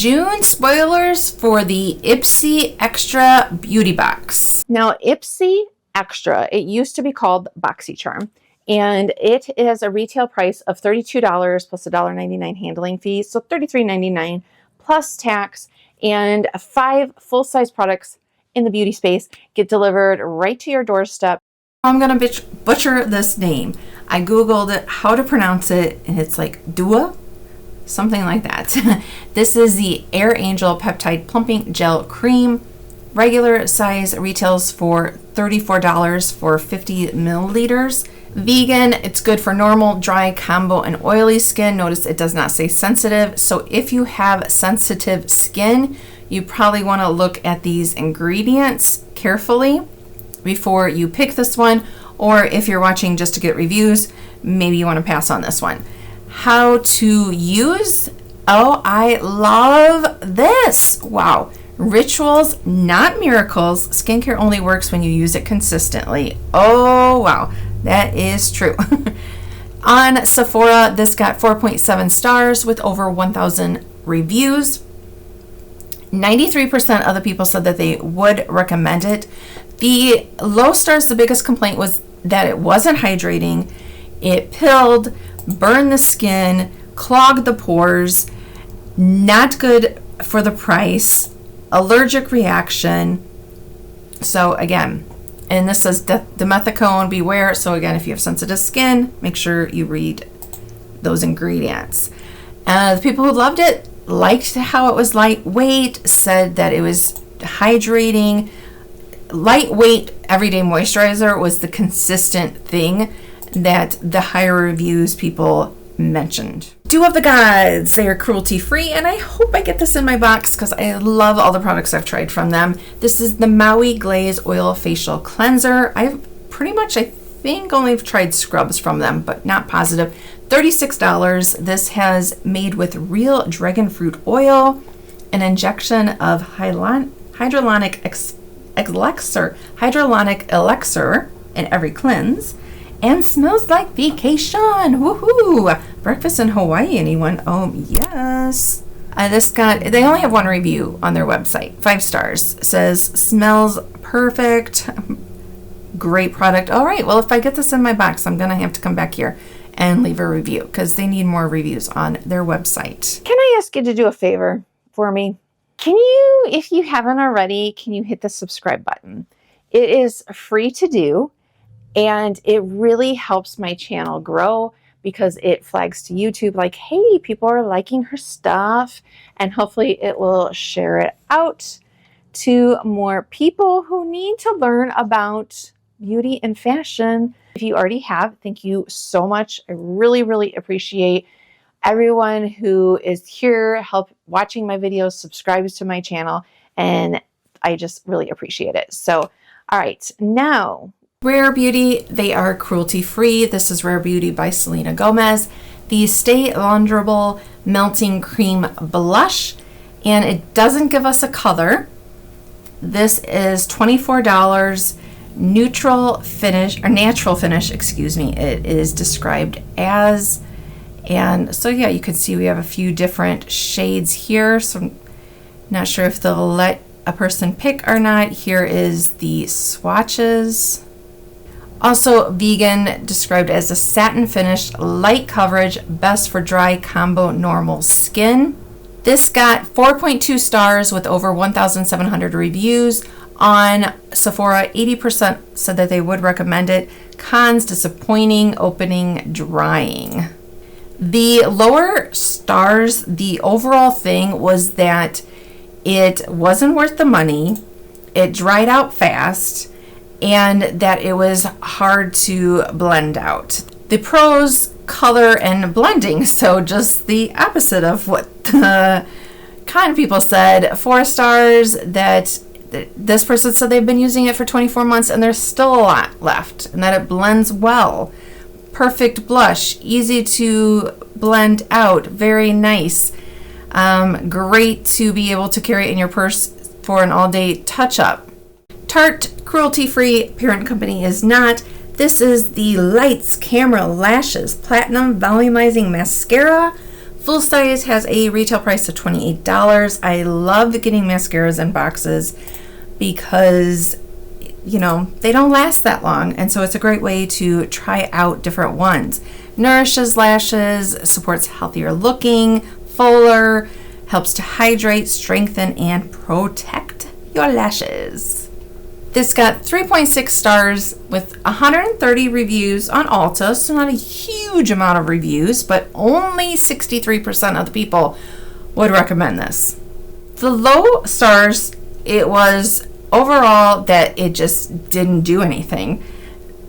June spoilers for the Ipsy Extra Beauty Box. Now, Ipsy Extra, it used to be called Boxycharm, and it is a retail price of $32 plus $1.99 handling fee, so $33.99 plus tax, and 5 full-size products in the beauty space get delivered right to your doorstep. I'm gonna butcher this name. I googled how to pronounce it, and it's like Dieux, something like that. This is the Air Angel Peptide Plumping Gel Cream. Regular size retails for $34 for 50 milliliters. Vegan, it's good for normal, dry, combo, and oily skin. Notice it does not say sensitive. So if you have sensitive skin, you probably want to look at these ingredients carefully before you pick this one. Or if you're watching just to get reviews, maybe you want to pass on this one. How to use? Oh, I love this. Wow. Rituals, not miracles. Skincare only works when you use it consistently. Oh, wow. That is true. On Sephora, this got 4.7 stars with over 1,000 reviews. 93% of the people said that they would recommend it. The low stars, the biggest complaint was that it wasn't hydrating. It pilled, burned the skin, clogged the pores, not good for the price, allergic reaction. So again, and this says dimethicone, beware. So again, if you have sensitive skin, make sure you read those ingredients. The people who loved it liked how it was lightweight, said that it was hydrating. Lightweight everyday moisturizer was the consistent thing that the higher reviews people mentioned. Dew of the Gods, they are cruelty free, and I hope I get this in my box because I love all the products I've tried from them. This is the Maui Glaze Oil Facial Cleanser. I've pretty much, I think, only tried scrubs from them, but not positive. $36. This has made with real dragon fruit oil, an injection of hyaluronic elixir in every cleanse, and smells like vacation. Woohoo! Breakfast in Hawaii, anyone? Oh, yes. They only have one review on their website. 5 stars. It says, smells perfect. Great product. All right, well, if I get this in my box, I'm going to have to come back here and leave a review because they need more reviews on their website. Can I ask you to do a favor for me? Can you, if you haven't already, can you hit the subscribe button? It is free to do, and it really helps my channel grow because it flags to YouTube like, hey, people are liking her stuff, and hopefully it will share it out to more people who need to learn about beauty and fashion. If you already have, thank you so much. I really, really appreciate everyone who is here, watching my videos, subscribes to my channel, and I just really appreciate it. So, all right, now, Rare Beauty, they are cruelty free. This is Rare Beauty by Selena Gomez. The Stay Launderable Melting Cream Blush, and it doesn't give us a color. This is $24. Natural finish, excuse me, it is described as. And so yeah, you can see we have a few different shades here. So I'm not sure if they'll let a person pick or not. Here is the swatches. Also vegan, described as a satin finish, light coverage, best for dry combo normal skin. This got 4.2 stars with over 1,700 reviews. On Sephora, 80% said that they would recommend it. Cons, disappointing, opening, drying. The lower stars, the overall thing was that it wasn't worth the money, it dried out fast, and that it was hard to blend out. The pros, color and blending, so just the opposite of what the kind people said. 4 stars, that this person said they've been using it for 24 months and there's still a lot left, and that it blends well. Perfect blush, easy to blend out, very nice. Great to be able to carry it in your purse for an all-day touch-up. Tarte, cruelty-free, parent company is not. This is the Lights Camera Lashes Platinum Volumizing Mascara, Full size has a retail price of $28. I love getting mascaras in boxes because, you know, they don't last that long, and so it's a great way to try out different ones. Nourishes lashes, supports healthier looking, fuller, helps to hydrate, strengthen, and protect your lashes. This got 3.6 stars with 130 reviews on Ulta, so not a huge amount of reviews, but only 63% of the people would recommend this. The low stars, it was overall that it just didn't do anything.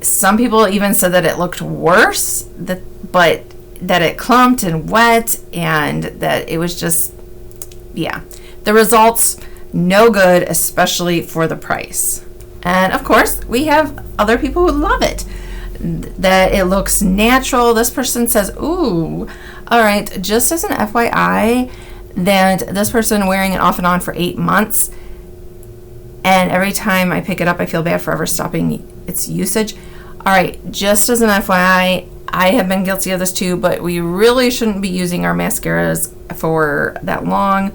Some people even said that it looked worse, but that it clumped and wet, and that it was just, yeah. The results, no good, especially for the price. And of course, we have other people who love it, that it looks natural. This person says, ooh, all right, just as an FYI, that this person wearing it off and on for 8 months, and every time I pick it up, I feel bad for ever stopping its usage. All right, just as an FYI, I have been guilty of this too, but we really shouldn't be using our mascaras for that long.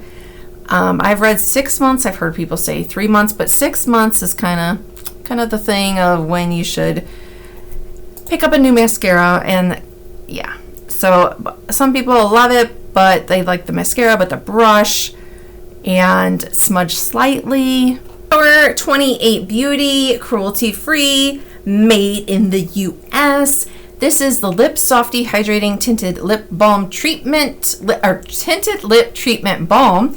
I've read 6 months. I've heard people say 3 months, but 6 months is kind of the thing of when you should pick up a new mascara. And yeah, so some people love it, but they like the mascara, but the brush and smudge slightly. Our 28 Beauty, cruelty free, made in the US. This is the Lip Softy Hydrating Tinted Lip Balm Treatment, or Tinted Lip Treatment Balm.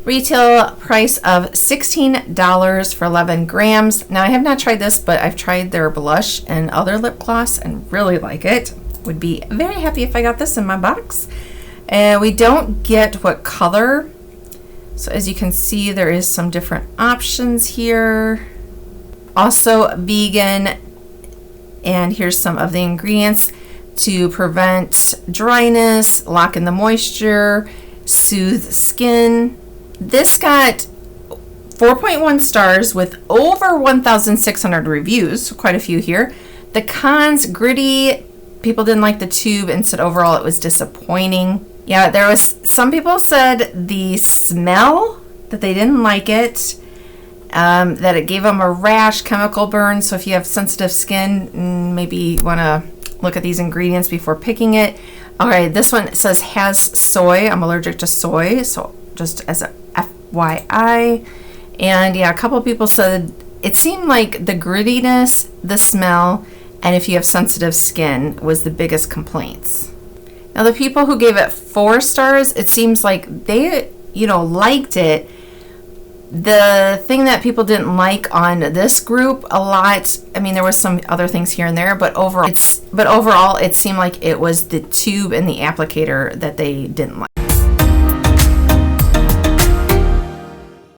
Retail price of $16 for 11 grams. Now, I have not tried this, but I've tried their blush and other lip gloss and really like it. Would be very happy if I got this in my box. And we don't get what color. So as you can see, there is some different options here. Also vegan. And here's some of the ingredients to prevent dryness, lock in the moisture, soothe skin. This got 4.1 stars with over 1,600 reviews, so quite a few here. The cons, gritty. People didn't like the tube and said overall it was disappointing. Yeah, there was, some people said the smell, that they didn't like it, that it gave them a rash, chemical burn. So if you have sensitive skin, maybe you want to look at these ingredients before picking it. All right, this one says has soy. I'm allergic to soy, so just as a FYI. And yeah, a couple of people said it seemed like the grittiness, the smell, and if you have sensitive skin was the biggest complaints. Now, the people who gave it 4 stars, it seems like they, liked it. The thing that people didn't like on this group a lot, I mean, there was some other things here and there, but overall, it seemed like it was the tube and the applicator that they didn't like.